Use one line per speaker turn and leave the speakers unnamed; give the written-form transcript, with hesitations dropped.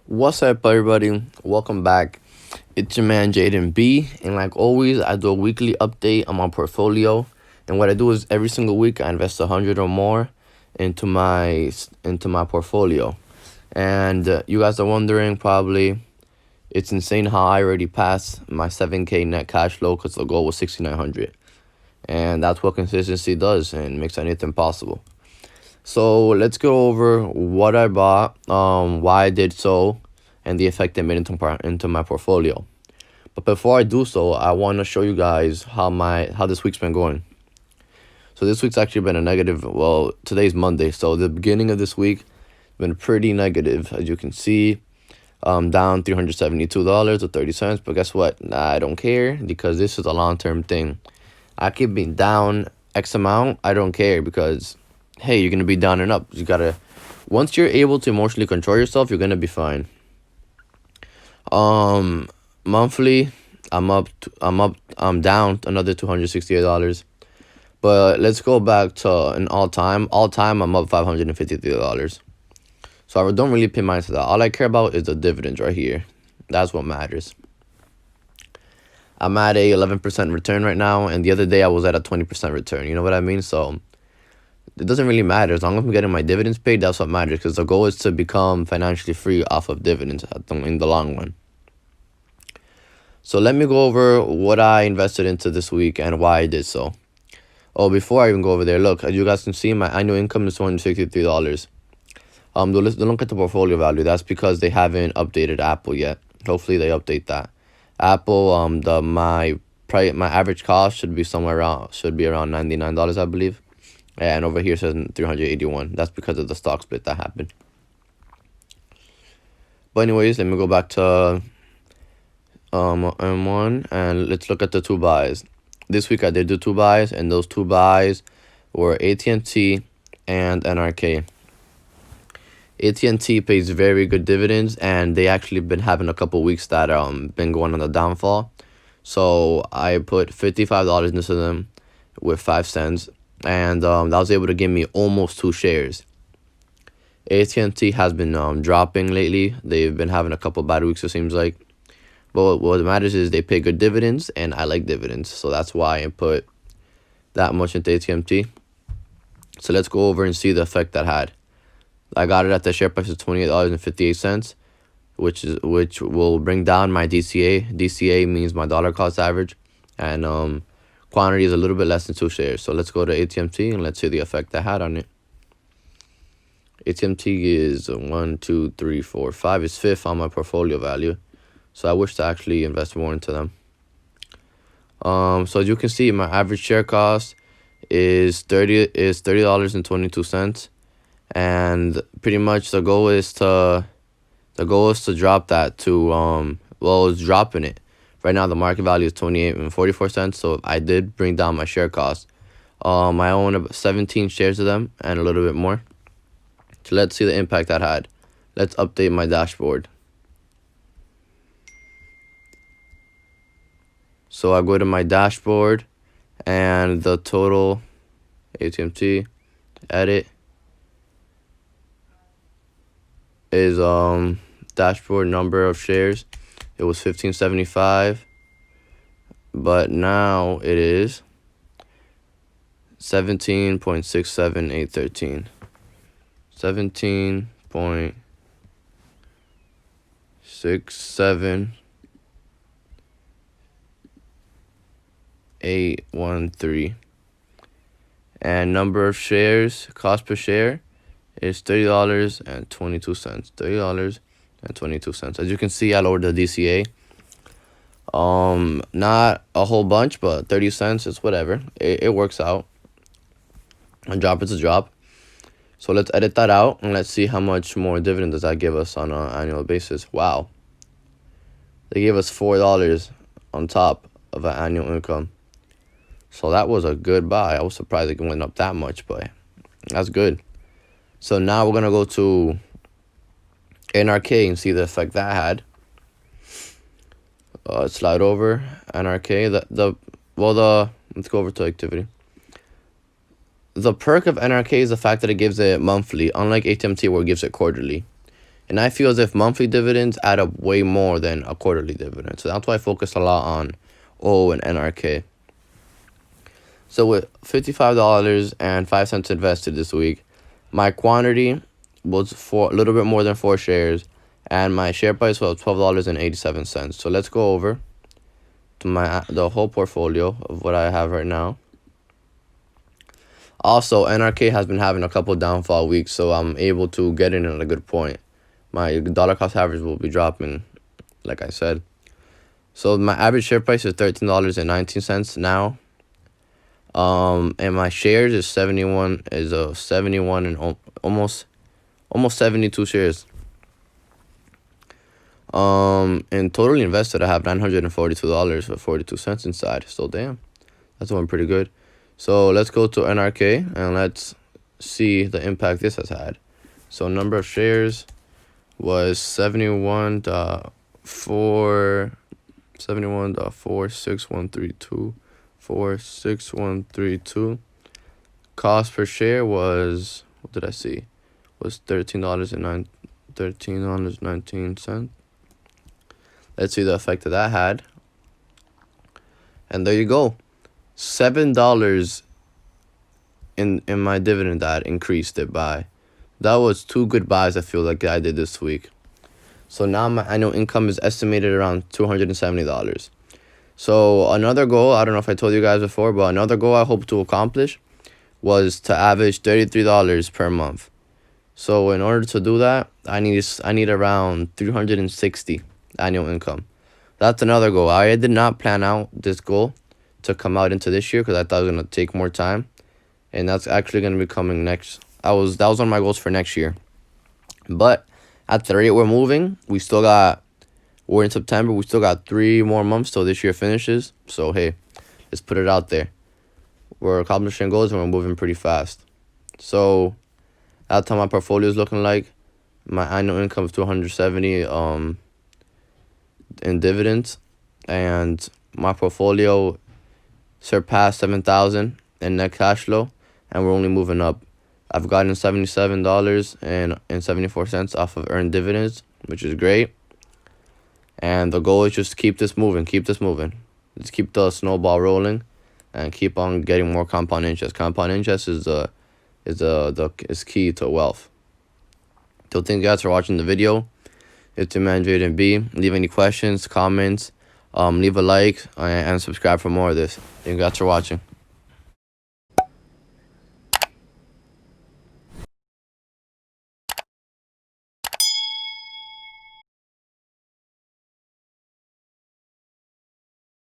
What's up, everybody? Welcome back. It's your man Jaden B, and like always, I do a weekly update on my portfolio. And what I do is every single week I invest 100 or more into my portfolio. And you guys are wondering probably it's insane how I already passed my 7K net cash flow because the goal was 6,900, and that's what consistency does and makes anything possible. So let's go over what I bought, why I did so, and the effect it made into my portfolio. But before I do so, I want to show you guys how this week's been going. So this week's actually been a negative. Well, today's Monday, so the beginning of this week been pretty negative, as you can see. Down $372.30. But guess what? Nah, I don't care because this is a long-term thing. I keep being down X amount. I don't care because, hey, you're gonna be down and up. Once you're able to emotionally control yourself, you're gonna be fine. Monthly, I'm down another $268. But let's go back to an all-time. All-time, I'm up $553. So I don't really pay mind to that. All I care about is the dividends right here. That's what matters. I'm at a 11% return right now, and the other day I was at a 20% return. You know what I mean? So it doesn't really matter. As long as I'm getting my dividends paid, that's what matters, because the goal is to become financially free off of dividends in the long run. So let me go over what I invested into this week and why I did so. Oh, before I even go over there, look, as you guys can see, my annual income is $263. Don't look at the portfolio value. That's because they haven't updated Apple yet. Hopefully they update that. Apple, my average cost should be around $99, I believe. And over here it says 381. That's because of the stock split that happened. But anyways, let me go back to M1 and let's look at the two buys. This week I did do two buys, and those two buys were AT&T and NRK. AT&T pays very good dividends, and they actually been having a couple weeks that been going on the downfall. So I put $55 into them with 5 cents, and that was able to give me almost 2 shares. AT&T has been dropping lately. They've been having a couple bad weeks, it seems like. But what matters is they pay good dividends, and I like dividends. So that's why I put that much into AT&T. So let's go over and see the effect that had. I got it at the share price of $28.58, which will bring down my DCA. DCA means my dollar cost average, and quantity is a little bit less than 2 shares. So let's go to AT&T and let's see the effect that had on it. AT&T is 1, 2, 3, 4, 5. It's 5th on my portfolio value. So I wish to actually invest more into them. So as you can see, my average share cost is $30.22, and pretty much the goal is to drop that to it's dropping it. Right now the market value is 28.44 cents. So I did bring down my share cost. I own about 17 shares of them and a little bit more. So let's see the impact that had. Let's update my dashboard. So I go to my dashboard, and the total AT&T edit is dashboard number of shares. It was 1575, but now it is 17.67813. 17.67813. And number of shares, cost per share, is $30.22. $30.22. As you can see, I lowered the DCA. Not a whole bunch, but 30 cents is whatever. It works out. A drop is a drop. So let's edit that out, and let's see how much more dividend does that give us on an annual basis. Wow. They gave us $4 on top of an annual income. So that was a good buy. I was surprised it went up that much, but that's good. So now we're going to go to NRK and see the effect that had. Slide over NRK. Let's go over to activity. The perk of NRK is the fact that it gives it monthly, unlike AT&T where it gives it quarterly. And I feel as if monthly dividends add up way more than a quarterly dividend. So that's why I focus a lot on O and NRK. So with $55.05 invested this week, my quantity was for a little bit more than 4 shares, and my share price was $12.87. So let's go over to the whole portfolio of what I have right now. Also, NRK has been having a couple downfall weeks, so I'm able to get in at a good point. My dollar cost average will be dropping, like I said. So my average share price is $13.19 now. And my shares is 71 and almost 72 shares. And totally invested, I have $942.42 inside. So damn, that's going pretty good. So let's go to NRK and let's see the impact this has had. So number of shares was 71.46132. Cost per share was, what did I see? Was $13.19. Let's see the effect that had. And there you go. $7 in my dividend that increased it by. That was 2 good buys I feel like I did this week. So now my annual income is estimated around $270. So another goal, I don't know if I told you guys before, but another goal I hope to accomplish was to average $33 per month. So in order to do that, I need around 360 annual income. That's another goal. I did not plan out this goal to come out into this year because I thought it was going to take more time. And that's actually going to be coming next. That was one of my goals for next year. But at the rate we're moving, we're in September. We still got 3 more months till this year finishes. So, hey, let's put it out there. We're accomplishing goals and we're moving pretty fast. So that's how my portfolio is looking like. My annual income is $270 in dividends. And my portfolio surpassed $7,000 in net cash flow. And we're only moving up. I've gotten $77.74 off of earned dividends, which is great. And the goal is just to keep this moving. Let's keep the snowball rolling and keep on getting more compound interest. Compound interest is key to wealth. So thank you guys for watching the video. It's your man Jaden B. Leave any questions, comments, leave a like, and subscribe for more of this. Thank you guys for watching.